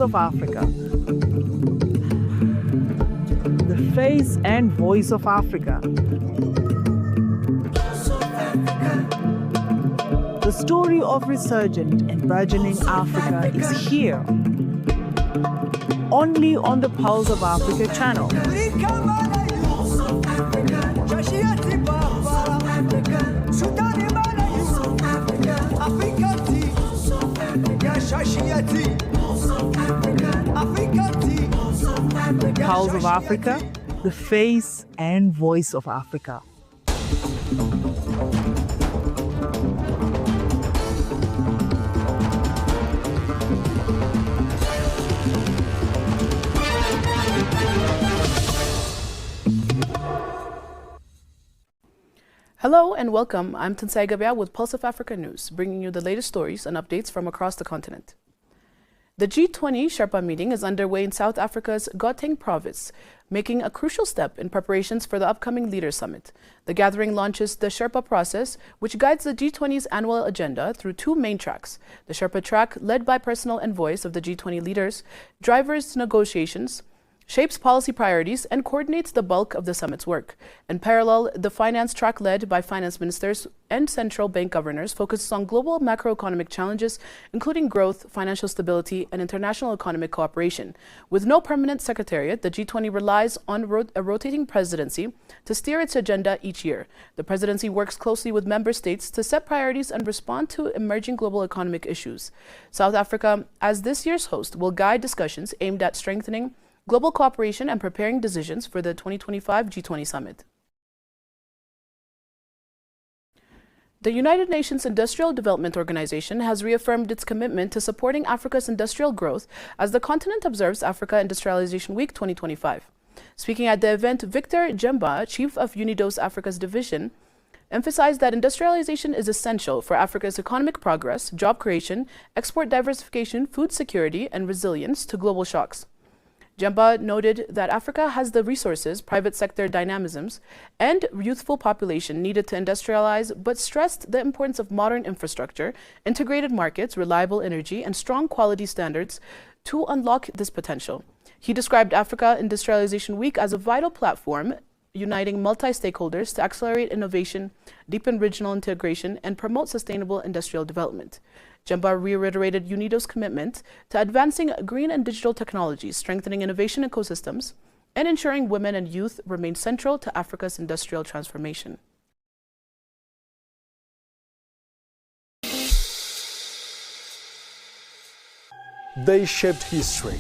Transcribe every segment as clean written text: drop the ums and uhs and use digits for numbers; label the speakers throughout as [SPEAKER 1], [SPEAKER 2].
[SPEAKER 1] of Africa. The face and voice of Africa. The story of resurgent and burgeoning Africa is here, only on the Pulse of Africa channel. Pulse of Africa, the face and voice of Africa.
[SPEAKER 2] Hello and welcome. I'm Tansai Gabia with Pulse of Africa News, bringing you the latest stories and updates from across the continent. The G20 Sherpa meeting is underway in South Africa's Gauteng province, making a crucial step in preparations for the upcoming Leaders Summit. The gathering launches the Sherpa process, which guides the G20's annual agenda through two main tracks. The Sherpa track, led by personal and voice of the G20 leaders, drives negotiations, shapes policy priorities, and coordinates the bulk of the summit's work. In parallel, the finance track, led by finance ministers and central bank governors, focuses on global macroeconomic challenges, including growth, financial stability, and international economic cooperation. With no permanent secretariat, the G20 relies on a rotating presidency to steer its agenda each year. The presidency works closely with member states to set priorities and respond to emerging global economic issues. South Africa, as this year's host, will guide discussions aimed at strengthening global cooperation and preparing decisions for the 2025 G20 Summit. The United Nations Industrial Development Organization has reaffirmed its commitment to supporting Africa's industrial growth as the continent observes Africa Industrialization Week 2025. Speaking at the event, Victor Jemba, chief of UNIDO's Africa's division, emphasized that industrialization is essential for Africa's economic progress, job creation, export diversification, food security, and resilience to global shocks. Jemba noted that Africa has the resources, private sector dynamisms, and youthful population needed to industrialize, but stressed the importance of modern infrastructure, integrated markets, reliable energy, and strong quality standards to unlock this potential. He described Africa Industrialization Week as a vital platform uniting multi-stakeholders to accelerate innovation, deepen regional integration, and promote sustainable industrial development. Jemba reiterated UNIDO's commitment to advancing green and digital technologies, strengthening innovation ecosystems, and ensuring women and youth remain central to Africa's industrial transformation.
[SPEAKER 3] They shaped history.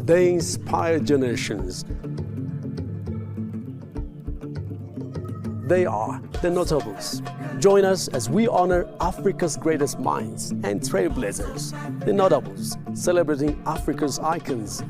[SPEAKER 3] They inspired generations. They are the notables. Join us as we honor Africa's greatest minds and trailblazers, the notables, celebrating Africa's icons.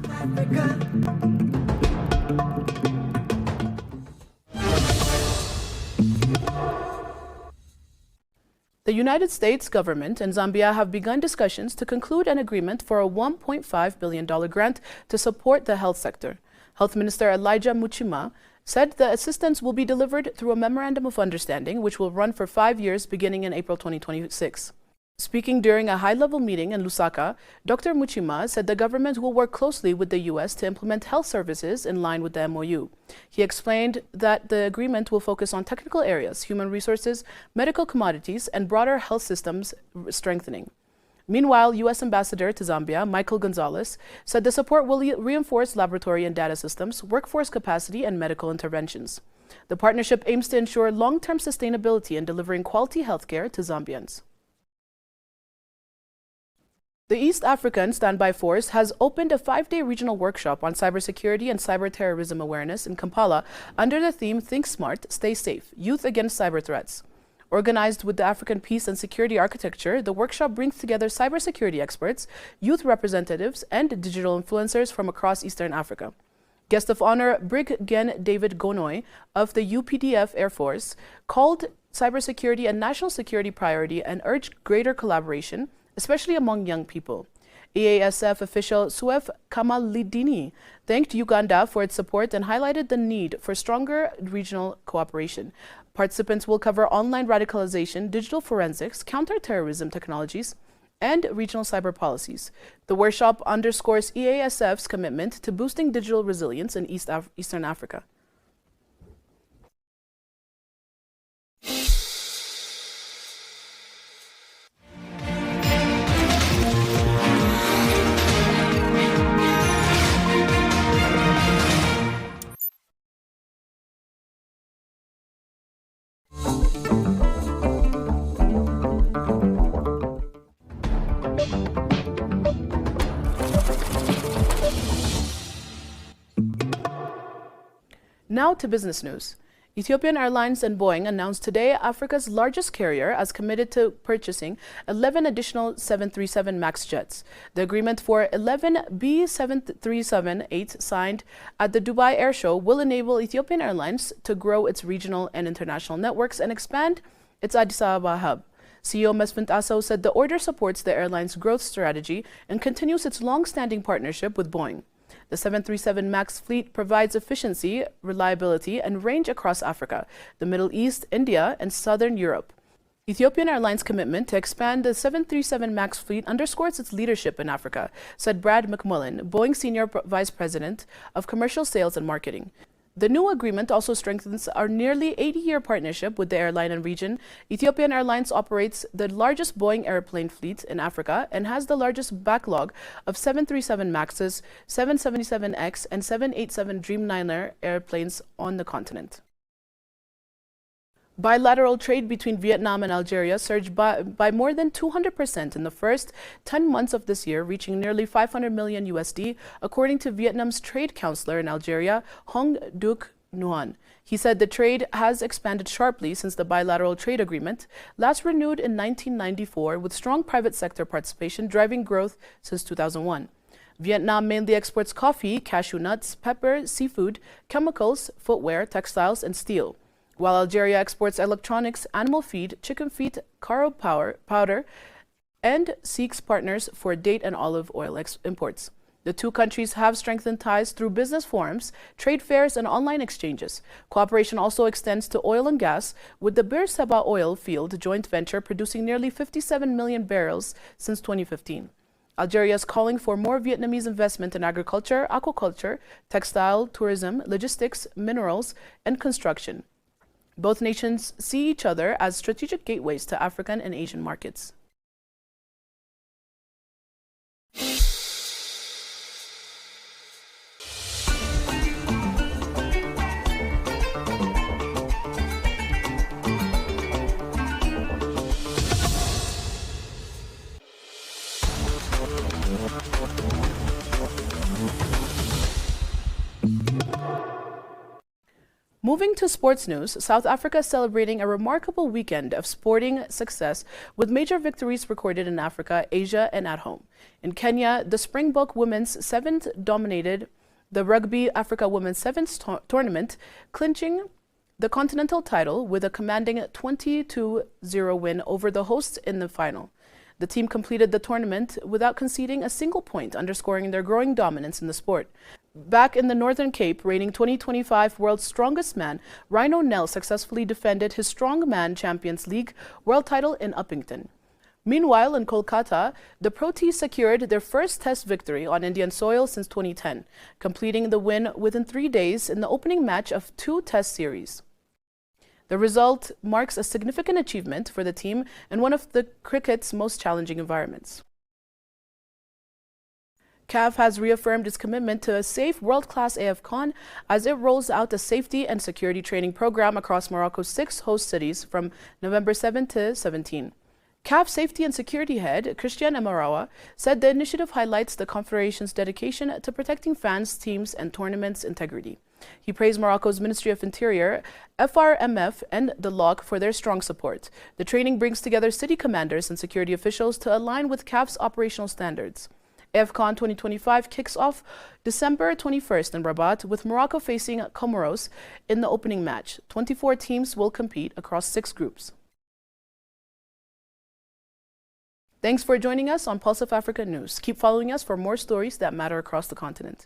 [SPEAKER 2] The United States government and Zambia have begun discussions to conclude an agreement for a $1.5 billion grant to support the health sector. Health Minister Elijah Muchima said the assistance will be delivered through a memorandum of understanding, which will run for 5 years beginning in April 2026. Speaking during a high-level meeting in Lusaka, Dr. Muchima said the government will work closely with the U.S. to implement health services in line with the MOU. He explained that the agreement will focus on technical areas, human resources, medical commodities, and broader health systems strengthening. Meanwhile, U.S. Ambassador to Zambia, Michael Gonzalez, said the support will reinforce laboratory and data systems, workforce capacity, and medical interventions. The partnership aims to ensure long-term sustainability in delivering quality healthcare to Zambians. The East African Standby Force has opened a 5-day regional workshop on cybersecurity and cyberterrorism awareness in Kampala under the theme Think Smart, Stay Safe, Youth Against Cyber Threats. Organized with the African Peace and Security Architecture, the workshop brings together cybersecurity experts, youth representatives, and digital influencers from across Eastern Africa. Guest of honor, Brig Gen David Gonoy of the UPDF Air Force called cybersecurity a national security priority and urged greater collaboration, especially among young people. EASF official Suef Kamalidini thanked Uganda for its support and highlighted the need for stronger regional cooperation. Participants will cover online radicalization, digital forensics, counter-terrorism technologies, and regional cyber policies. The workshop underscores EASF's commitment to boosting digital resilience in Eastern Africa. Now to business news. Ethiopian Airlines and Boeing announced today Africa's largest carrier has committed to purchasing 11 additional 737 MAX jets. The agreement for 11 B737-8 signed at the Dubai Air Show will enable Ethiopian Airlines to grow its regional and international networks and expand its Addis Ababa hub. CEO Mesfin Asso said the order supports the airline's growth strategy and continues its long-standing partnership with Boeing. The 737 MAX fleet provides efficiency, reliability, and range across Africa, the Middle East, India, and Southern Europe. Ethiopian Airlines' commitment to expand the 737 MAX fleet underscores its leadership in Africa, said Brad McMullen, Boeing Senior Vice President of Commercial Sales and Marketing. The new agreement also strengthens our nearly 80-year partnership with the airline and region. Ethiopian Airlines operates the largest Boeing airplane fleet in Africa and has the largest backlog of 737 MAXs, 777X, and 787 Dreamliner airplanes on the continent. Bilateral trade between Vietnam and Algeria surged by more than 200% in the first 10 months of this year, reaching nearly 500 million USD, according to Vietnam's trade counselor in Algeria, Hong Duc Nguyen. He said the trade has expanded sharply since the bilateral trade agreement, last renewed in 1994, with strong private sector participation driving growth since 2001. Vietnam mainly exports coffee, cashew nuts, pepper, seafood, chemicals, footwear, textiles, and steel, while Algeria exports electronics, animal feed, chicken feed, caro powder, and seeks partners for date and olive oil imports. The two countries have strengthened ties through business forums, trade fairs, and online exchanges. Cooperation also extends to oil and gas, with the Bir Seba oil field joint venture producing nearly 57 million barrels since 2015. Algeria is calling for more Vietnamese investment in agriculture, aquaculture, textile, tourism, logistics, minerals, and construction. Both nations see each other as strategic gateways to African and Asian markets. Moving to sports news, South Africa is celebrating a remarkable weekend of sporting success with major victories recorded in Africa, Asia, and at home. In Kenya, the Springbok Women's Sevens dominated the Rugby Africa Women's Sevens tournament, clinching the continental title with a commanding 20-0 win over the hosts in the final. The team completed the tournament without conceding a single point, underscoring their growing dominance in the sport. Back in the Northern Cape, reigning 2025 World's Strongest Man, Rhino Nell successfully defended his Strongman Champions League world title in Uppington. Meanwhile, in Kolkata, the Proteas secured their first Test victory on Indian soil since 2010, completing the win within 3 days in the opening match of 2 Test series. The result marks a significant achievement for the team in one of the cricket's most challenging environments. CAF has reaffirmed its commitment to a safe, world-class AFCON as it rolls out a safety and security training program across Morocco's 6 host cities from November 7 to 17. CAF Safety and Security Head, Christian Amarawa, said the initiative highlights the Confederation's dedication to protecting fans, teams, and tournaments' integrity. He praised Morocco's Ministry of Interior, FRMF, and the LOC for their strong support. The training brings together city commanders and security officials to align with CAF's operational standards. AFCON 2025 kicks off December 21st in Rabat, with Morocco facing Comoros in the opening match. 24 teams will compete across 6 groups. Thanks for joining us on Pulse of Africa News. Keep following us for more stories that matter across the continent.